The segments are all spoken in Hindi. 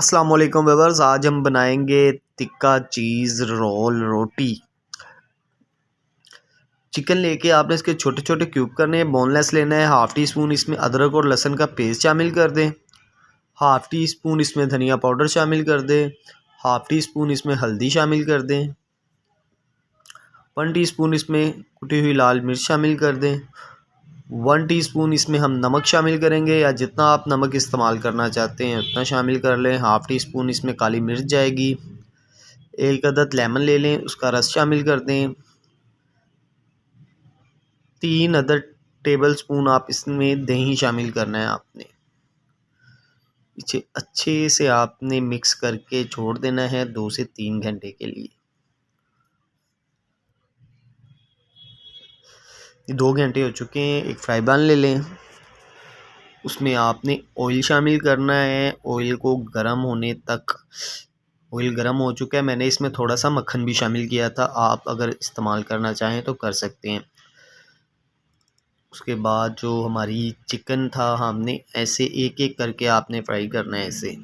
अस्सलाम वालेकुम व्यूअर्स, आज हम बनाएंगे टिक्का चीज़ रोल रोटी। चिकन लेके आपने इसके छोटे छोटे क्यूब करने हैं, बोनलेस लेना है। हाफ़ टी स्पून इसमें अदरक और लहसुन का पेस्ट शामिल कर दें। हाफ़ टी स्पून इसमें धनिया पाउडर शामिल कर दें। हाफ़ टी स्पून इसमें हल्दी शामिल कर दें। 1 टीस्पून इसमें कुटी हुई लाल मिर्च शामिल कर दें। 1 टीस्पून इसमें हम नमक शामिल करेंगे, या जितना आप नमक इस्तेमाल करना चाहते हैं उतना शामिल कर लें। हाफ़ टी स्पून इसमें काली मिर्च जाएगी। 1 अदद लेमन ले लें, उसका रस शामिल कर दें। 3 अदद टेबल स्पून आप इसमें दही शामिल करना है आपने। इसे अच्छे से आपने मिक्स करके छोड़ देना है 2 से 3 घंटे के लिए। 2 घंटे हो चुके हैं। एक फ्राई पैन ले लें, उसमें आपने ऑयल शामिल करना है। ऑयल को गर्म होने तक, ऑयल गर्म हो चुका है, मैंने इसमें थोड़ा सा मक्खन भी शामिल किया था, आप अगर इस्तेमाल करना चाहें तो कर सकते हैं। उसके बाद जो हमारी चिकन था, हमने ऐसे एक एक करके आपने फ्राई करना है इसे।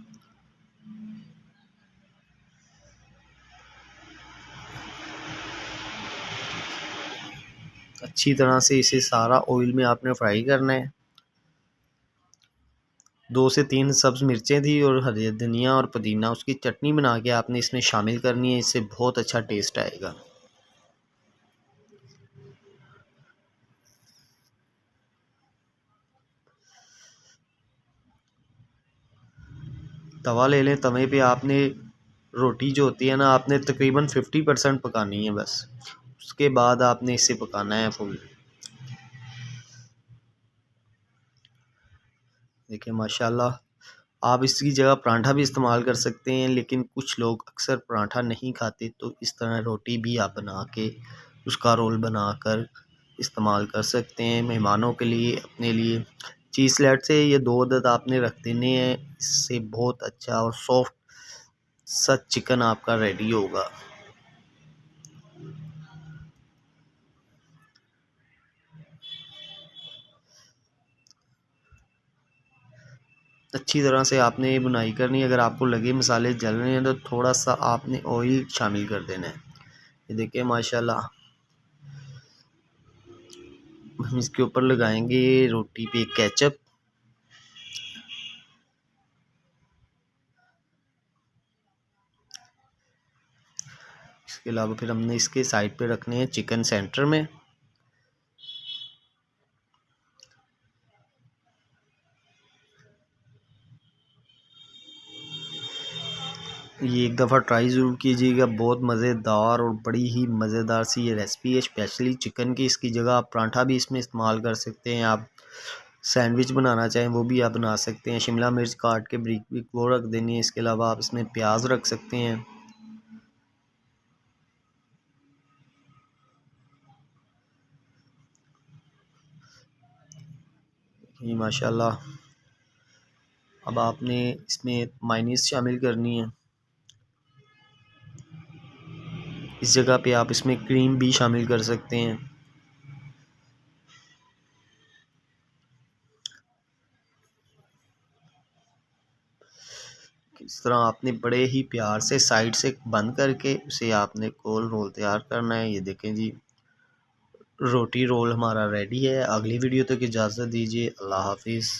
अच्छी तरह से इसे सारा ऑयल में आपने फ्राई करना है। 2 से 3 सब्ज़ मिर्चें थी और हरी धनिया और पुदीना, उसकी चटनी बना के आपने इसमें शामिल करनी है। इससे बहुत अच्छा टेस्ट आएगा। तवा ले लें, तवे पे आपने रोटी जो होती है ना, आपने तकरीबन 50% पकानी है बस। उसके बाद आपने इसे पकाना है फुल। देखिए माशाल्लाह, आप इसकी जगह पराठा भी इस्तेमाल कर सकते हैं, लेकिन कुछ लोग अक्सर पराठा नहीं खाते, तो इस तरह रोटी भी आप बना के उसका रोल बनाकर इस्तेमाल कर सकते हैं मेहमानों के लिए, अपने लिए। चीज़ स्लैट से ये 2 अदद आपने रख देने हैं। इससे बहुत अच्छा और सॉफ्ट सा चिकन आपका रेडी होगा। अच्छी तरह से आपने ये बुनाई करनी है। अगर आपको लगे मसाले जल रहे हैं तो थोड़ा सा आपने ऑयल शामिल कर देना है। ये देखिए माशाल्लाह, हम इसके ऊपर लगाएंगे रोटी पे केचप। इसके अलावा फिर हमने इसके साइड पे रखने हैं चिकन सेंटर में। ये एक दफ़ा ट्राई ज़रूर कीजिएगा, बहुत मज़ेदार और बड़ी ही मज़ेदार सी ये रेसिपी है, स्पेशली चिकन की। इसकी जगह आप पराठा भी इसमें इस्तेमाल कर सकते हैं। आप सैंडविच बनाना चाहें वो भी आप बना सकते हैं। शिमला मिर्च काट के ब्रिक ब्रिक वो रख देनी है। इसके अलावा आप इसमें प्याज रख सकते हैं। ये माशाल्लाह, अब आपने इसमें मायनीज़ शामिल करनी है। इस जगह पे आप इसमें क्रीम भी शामिल कर सकते हैं। इस तरह आपने बड़े ही प्यार से साइड से बंद करके उसे आपने गोल रोल तैयार करना है। ये देखें जी, रोटी रोल हमारा रेडी है। अगली वीडियो तक इजाज़त दीजिए। अल्लाह हाफिज़।